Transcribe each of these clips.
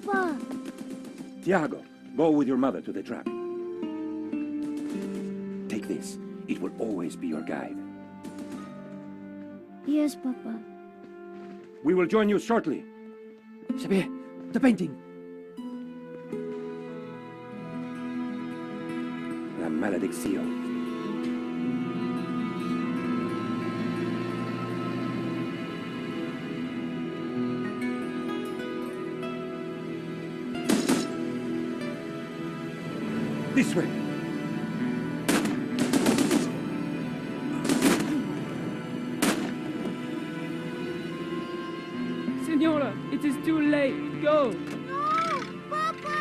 Papa! Tiago, go with your mother to the trap. Take this. It will always be your guide. Yes, Papa. We will join you shortly. Xavier, the painting. La maledicción. This way. Senora, it is too late. Go. No! Papa!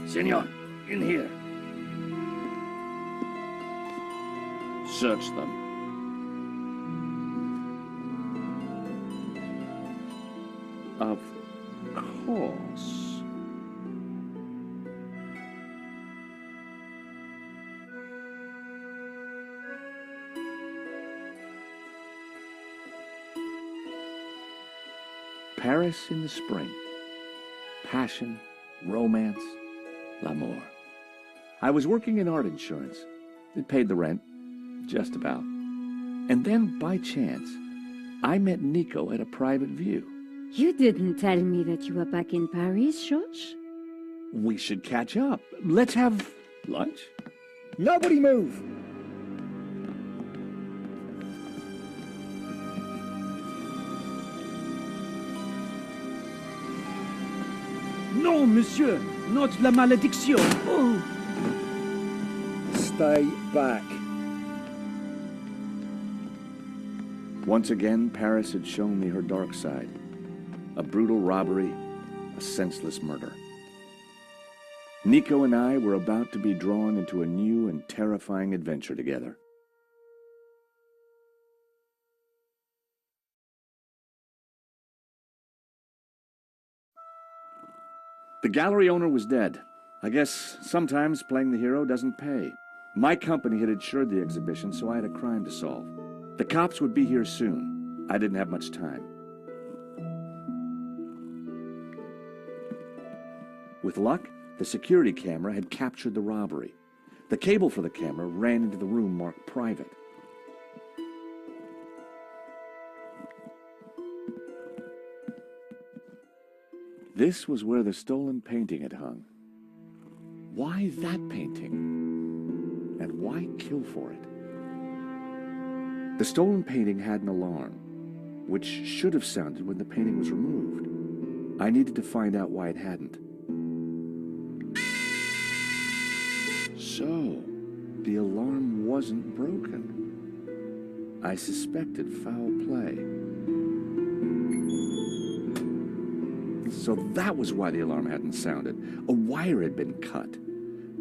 Senor, in here. Search them. Of course. Paris in the spring. Passion, romance, l'amour. I was working in art insurance. It paid the rent, just about. And then, by chance, I met Nico at a private view. You didn't tell me that you were back in Paris, George? We should catch up. Let's have lunch. Nobody move! No, monsieur, not la malédiction. Oh! Stay back. Once again, Paris had shown me her dark side. A brutal robbery, a senseless murder. Nico and I were about to be drawn into a new and terrifying adventure together. The gallery owner was dead. I guess sometimes playing the hero doesn't pay. My company had insured the exhibition, so I had a crime to solve. The cops would be here soon. I didn't have much time. With luck, the security camera had captured the robbery. The cable for the camera ran into the room marked private. This was where the stolen painting had hung. Why that painting? And why kill for it? The stolen painting had an alarm, which should have sounded when the painting was removed. I needed to find out why it hadn't. So, the alarm wasn't broken. I suspected foul play. So that was why the alarm hadn't sounded. A wire had been cut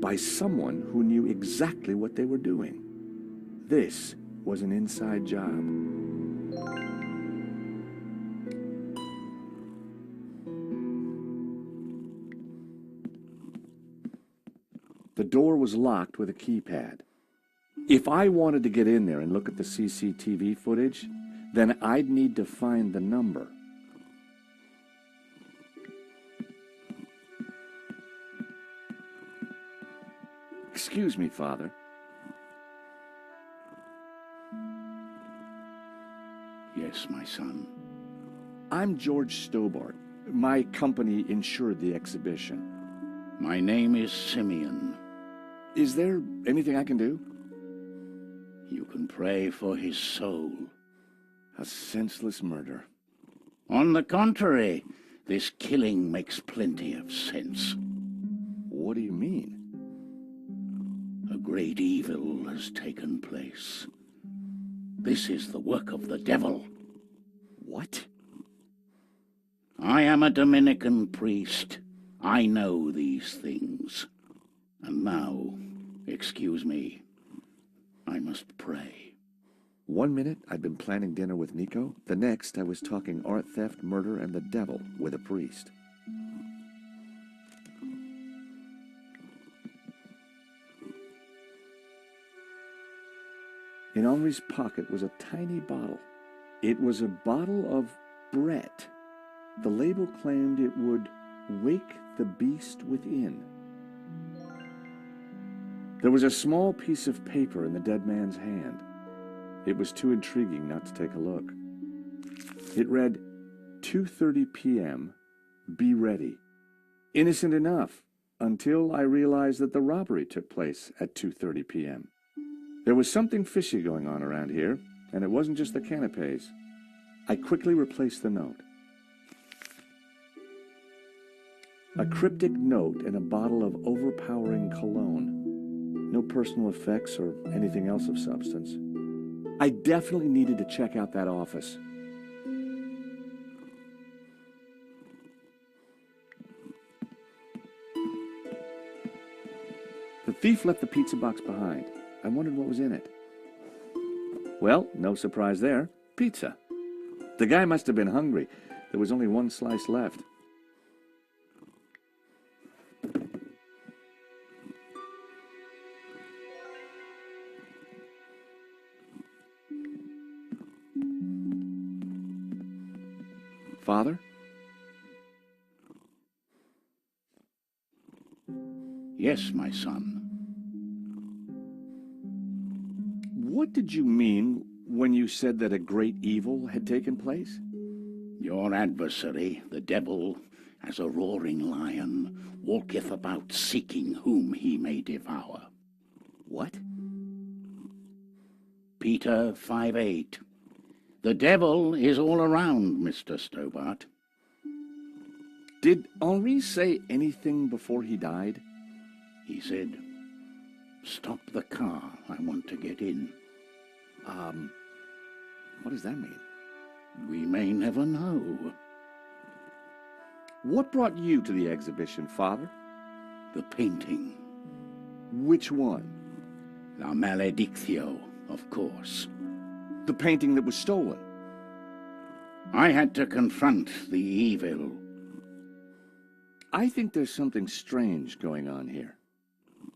by someone who knew exactly what they were doing. This was an inside job. The door was locked with a keypad. If I wanted to get in there and look at the CCTV footage, then I'd need to find the number. Excuse me, Father. Yes, my son. I'm George Stobart. My company insured the exhibition. My name is Simeon. Is there anything I can do? You can pray for his soul. A senseless murder. On the contrary, this killing makes plenty of sense. What do you mean? A great evil has taken place. This is the work of the devil. What? I am a Dominican priest. I know these things. And now, excuse me, I must pray. 1 minute, I'd been planning dinner with Nico. The next, I was talking art theft, murder, and the devil with a priest. In Henri's pocket was a tiny bottle. It was a bottle of Brett. The label claimed it would wake the beast within. There was a small piece of paper in the dead man's hand. It was too intriguing not to take a look. It read, 2:30 p.m., be ready. Innocent enough, until I realized that the robbery took place at 2:30 p.m. There was something fishy going on around here, and it wasn't just the canapes. I quickly replaced the note. A cryptic note and a bottle of overpowering cologne. No personal effects or anything else of substance. I definitely needed to check out that office. The thief left the pizza box behind. I wondered what was in it. Well, no surprise there. Pizza. The guy must have been hungry. There was only one slice left. Father? Yes, my son. What did you mean when you said that a great evil had taken place? Your adversary, the devil, as a roaring lion, walketh about seeking whom he may devour. What? Peter 5:8. The devil is all around, Mr. Stobart. Did Henri say anything before he died? He said, "Stop the car, I want to get in." What does that mean? We may never know. What brought you to the exhibition, Father? The painting. Which one? La Maledictio, of course. The painting that was stolen. I had to confront the evil. I think there's something strange going on here.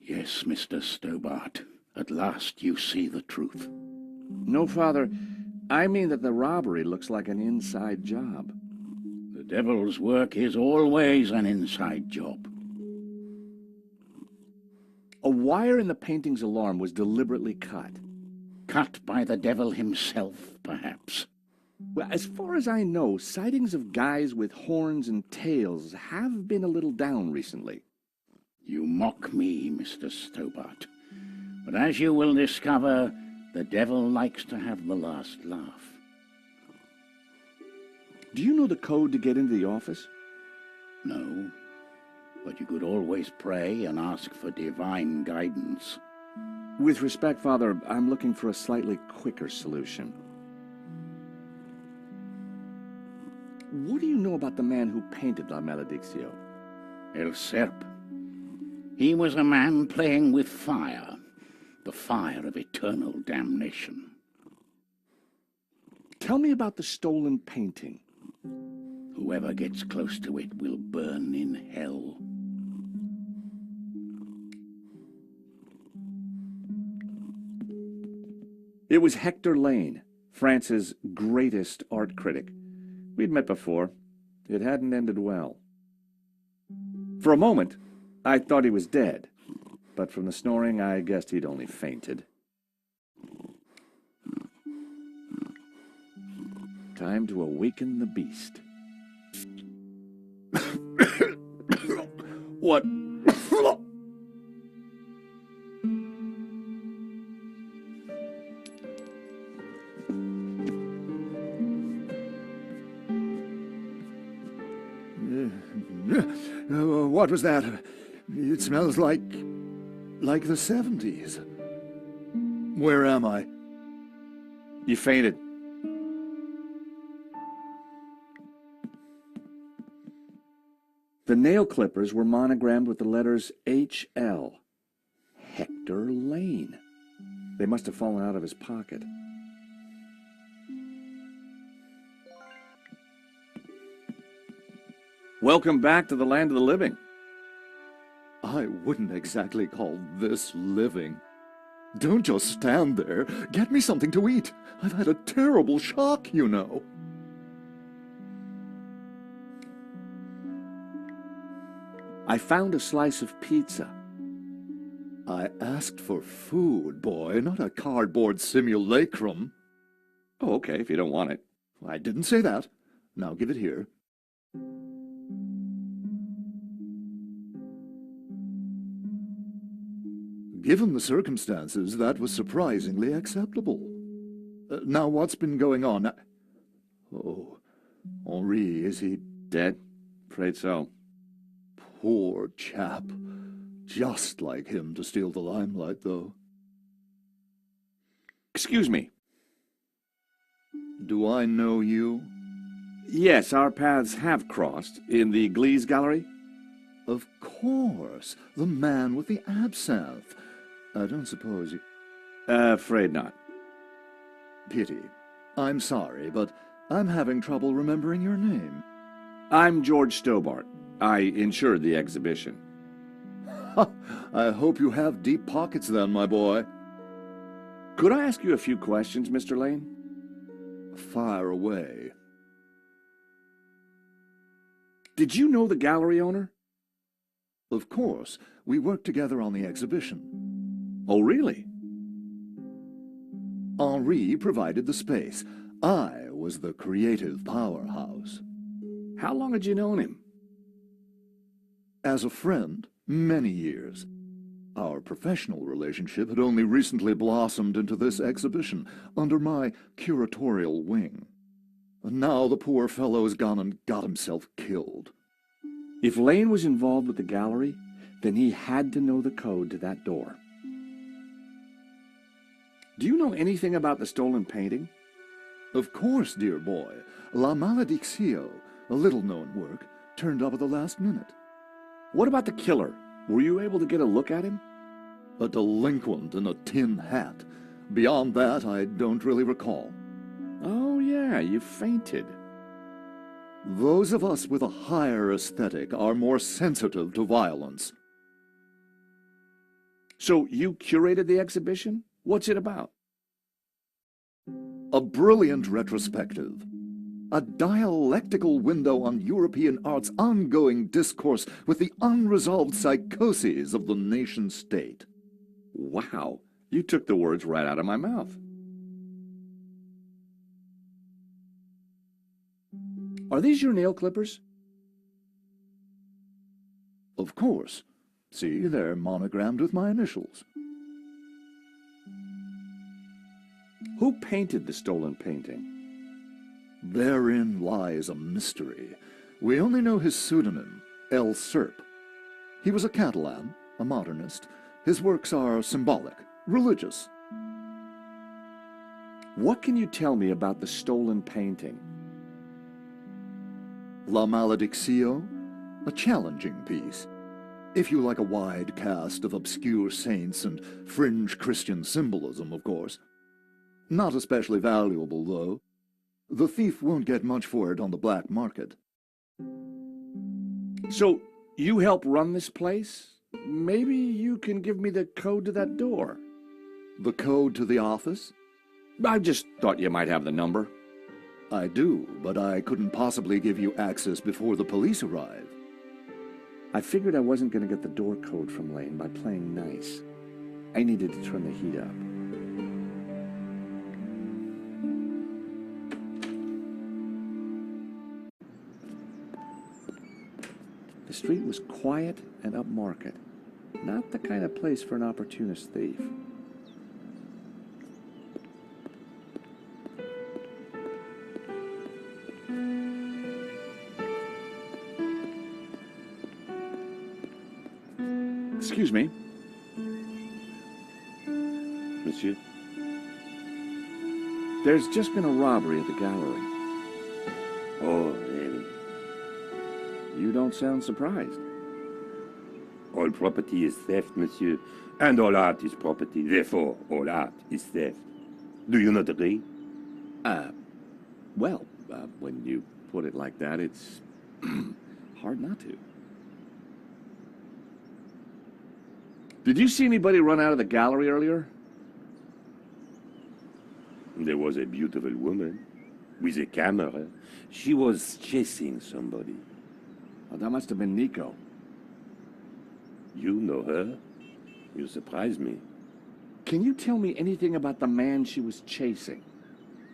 Yes, Mr. Stobart. At last you see the truth. No, Father. I mean that the robbery looks like an inside job. The devil's work is always an inside job. A wire in the painting's alarm was deliberately cut. Cut by the devil himself, perhaps. Well, as far as I know, sightings of guys with horns and tails have been a little down recently. You mock me, Mr. Stobart. But as you will discover, the devil likes to have the last laugh. Do you know the code to get into the office? No, but you could always pray and ask for divine guidance. With respect, Father, I'm looking for a slightly quicker solution. What do you know about the man who painted La Maledictio? El Serp. He was a man playing with fire, the fire of eternal damnation. Tell me about the stolen painting. Whoever gets close to it will burn in hell. It was Hector Lane, France's greatest art critic. We'd met before. It hadn't ended well. For a moment, I thought he was dead, but from the snoring, I guessed he'd only fainted. Time to awaken the beast. What? What was that? It smells like the 70s. Where am I? You fainted. The nail clippers were monogrammed with the letters H.L. Hector Lane. They must have fallen out of his pocket. Welcome back to the land of the living. I wouldn't exactly call this living. Don't just stand there. Get me something to eat. I've had a terrible shock, you know. I found a slice of pizza. I asked for food, boy, not a cardboard simulacrum. Oh, okay, if you don't want it. I didn't say that. Now give it here. Given the circumstances, that was surprisingly acceptable. Now, what's been going on? Oh, Henri, is he Dead? Afraid so. poor chap? Just like him to steal the limelight, though. Excuse me. Do I know you? Yes, our paths have crossed in the Glees Gallery. Of course, the man with the absinthe. I don't suppose you... Afraid not. Pity. I'm sorry, but I'm having trouble remembering your name. I'm George Stobart. I insured the exhibition. I hope you have deep pockets then, my boy. Could I ask you a few questions, Mr. Lane? Fire away. Did you know the gallery owner? Of course, we worked together on the exhibition. Oh, really? Henri provided the space. I was the creative powerhouse. How long had you known him? As a friend, many years. Our professional relationship had only recently blossomed into this exhibition, under my curatorial wing. And now the poor fellow's gone and got himself killed. If Lane was involved with the gallery, then he had to know the code to that door. Do you know anything about the stolen painting? Of course, dear boy. La Maledictio, a little-known work, turned up at the last minute. What about the killer? Were you able to get a look at him? A delinquent in a tin hat. Beyond that, I don't really recall. Oh, yeah, you fainted. Those of us with a higher aesthetic are more sensitive to violence. So you curated the exhibition? What's it about? A brilliant retrospective. A dialectical window on European art's ongoing discourse with the unresolved psychoses of the nation-state. Wow, you took the words right out of my mouth. Are these your nail clippers? Of course. See, they're monogrammed with my initials. Who painted the stolen painting? Therein lies a mystery. We only know his pseudonym, El Serp. He was a Catalan, a modernist. His works are symbolic, religious. What can you tell me about the stolen painting? La Maledictio, a challenging piece. If you like a wide cast of obscure saints and fringe Christian symbolism, of course. Not especially valuable, though. The thief won't get much for it on the black market. So, you help run this place? Maybe you can give me the code to that door. The code to the office? I just thought you might have the number. I do, but I couldn't possibly give you access before the police arrive. I figured I wasn't going to get the door code from Lane by playing nice. I needed to turn the heat up. The street was quiet and upmarket. Not the kind of place for an opportunist thief. Excuse me. Monsieur? There's just been a robbery at the gallery. Oh, really? You don't sound surprised. All property is theft, monsieur. And all art is property. Therefore, all art is theft. Do you not agree? Well, when you put it like that, it's hard not to. Did you see anybody run out of the gallery earlier? was a beautiful woman with a camera. She was chasing somebody. Oh, that must have been Nico. You know her? You surprise me. Can you tell me anything about the man she was chasing?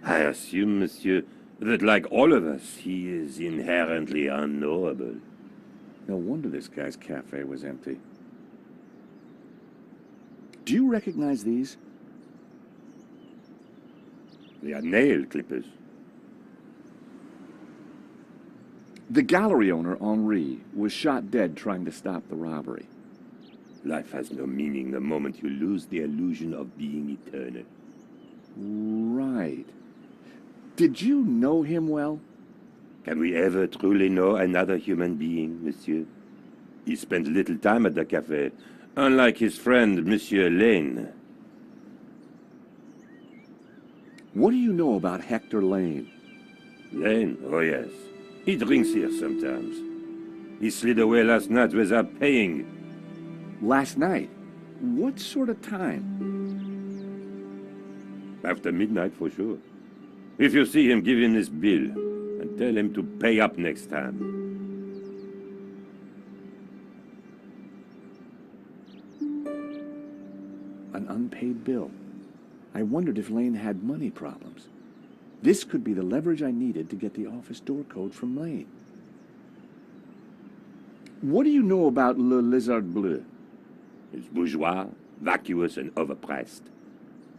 I assume, monsieur, that like all of us, he is inherently unknowable. No wonder this guy's cafe was empty. Do you recognize these? They are nail clippers. The gallery owner, Henri, was shot dead trying to stop the robbery. Life has no meaning the moment you lose the illusion of being eternal. Right. Did you know him well? Can we ever truly know another human being, monsieur? He spent little time at the cafe, unlike his friend, Monsieur Lane. What do you know about Hector Lane? Lane? Oh, yes. He drinks here sometimes. He slid away last night without paying. Last night? What sort of time? After midnight, for sure. If you see him, give him this bill and tell him to pay up next time. An unpaid bill. I wondered if Lane had money problems. This could be the leverage I needed to get the office door code from Lane. What do you know about Le Lizard Bleu? It's bourgeois, vacuous, and overpriced.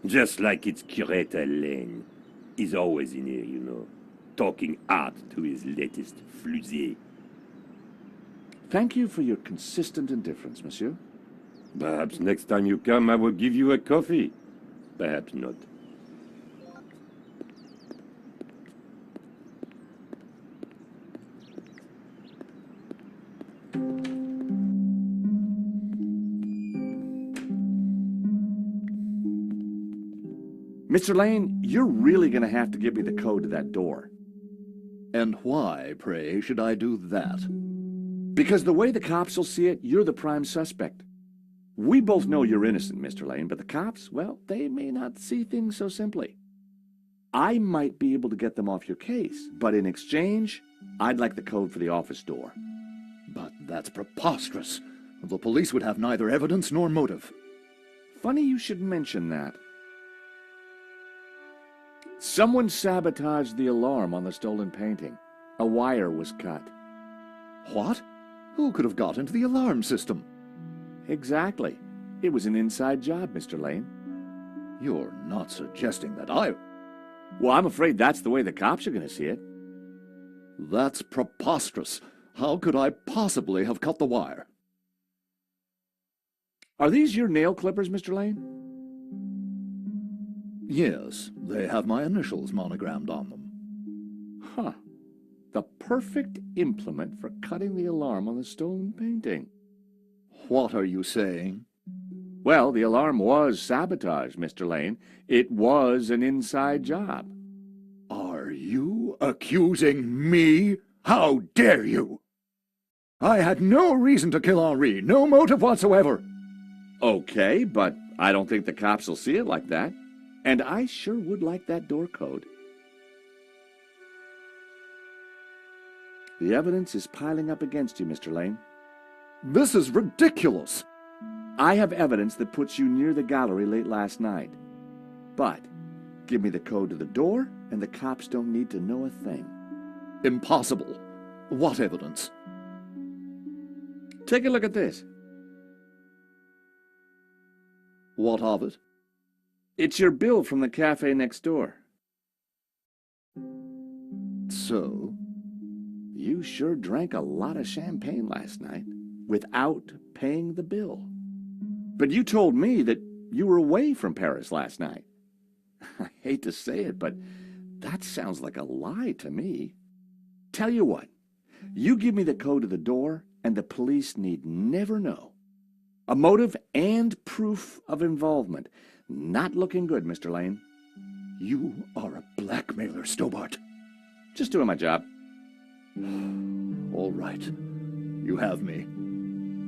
Just like its curator Lane. He's always in here, you know, talking art to his latest flusée. Thank you for your consistent indifference, monsieur. Perhaps next time you come, I will give you a coffee. Perhaps not. Mr. Lane, you're really going to have to give me the code to that door. And why, pray, should I do that? Because the way the cops will see it, you're the prime suspect. We both know you're innocent, Mr. Lane, but the cops, well, they may not see things so simply. I might be able to get them off your case, but in exchange, I'd like the code for the office door. But that's preposterous. The police would have neither evidence nor motive. Funny you should mention that. Someone sabotaged the alarm on the stolen painting. A wire was cut. What? Who could have got into the alarm system? Exactly. It was an inside job, Mr. Lane. You're not suggesting that I... Well, I'm afraid that's the way the cops are going to see it. That's preposterous. How could I possibly have cut the wire? Are these your nail clippers, Mr. Lane? Yes, they have my initials monogrammed on them. Huh. The perfect implement for cutting the alarm on the stolen painting. What are you saying? Well, the alarm was sabotaged, Mr. Lane. It was an inside job. Are you accusing me? How dare you? I had no reason to kill Henri, no motive whatsoever. Okay, but I don't think the cops will see it like that. And I sure would like that door code. The evidence is piling up against you, Mr. Lane. This is ridiculous. I have evidence that puts you near the gallery late last night. But give me the code to the door, and the cops don't need to know a thing. Impossible. What evidence? Take a look at this. What of it? It's your bill from the cafe next door. So? You sure drank a lot of champagne last night without paying the bill. But you told me that you were away from Paris last night. I hate to say it, but that sounds like a lie to me. Tell you what, you give me the code to the door, and the police need never know. A motive and proof of involvement. Not looking good, Mr. Lane. You are a blackmailer, Stobart. Just doing my job. All right. You have me.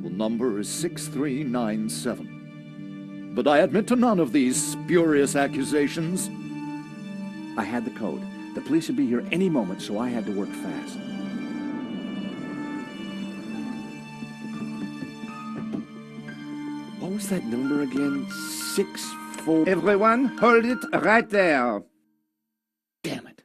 The number is 6397. But I admit to none of these spurious accusations. I had the code. The police would be here any moment, so I had to work fast. What was that number again? 6-4... Everyone, hold it right there. Damn it.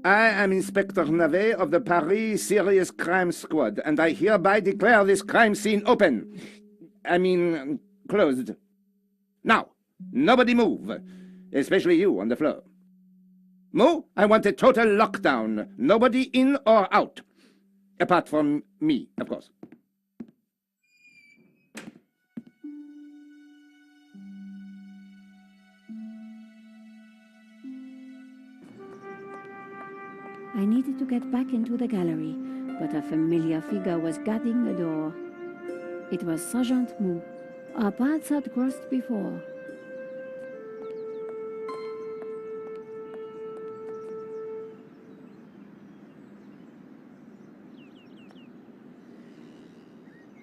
I am Inspector Navet of the Paris Serious Crime Squad, and I hereby declare this crime scene open. Closed. Now, nobody move, especially you on the floor. Mo, I want a total lockdown. Nobody in or out. Apart from me, of course. I needed to get back into the gallery, but a familiar figure was guarding the door. It was Sergeant Mu. Our paths had crossed before.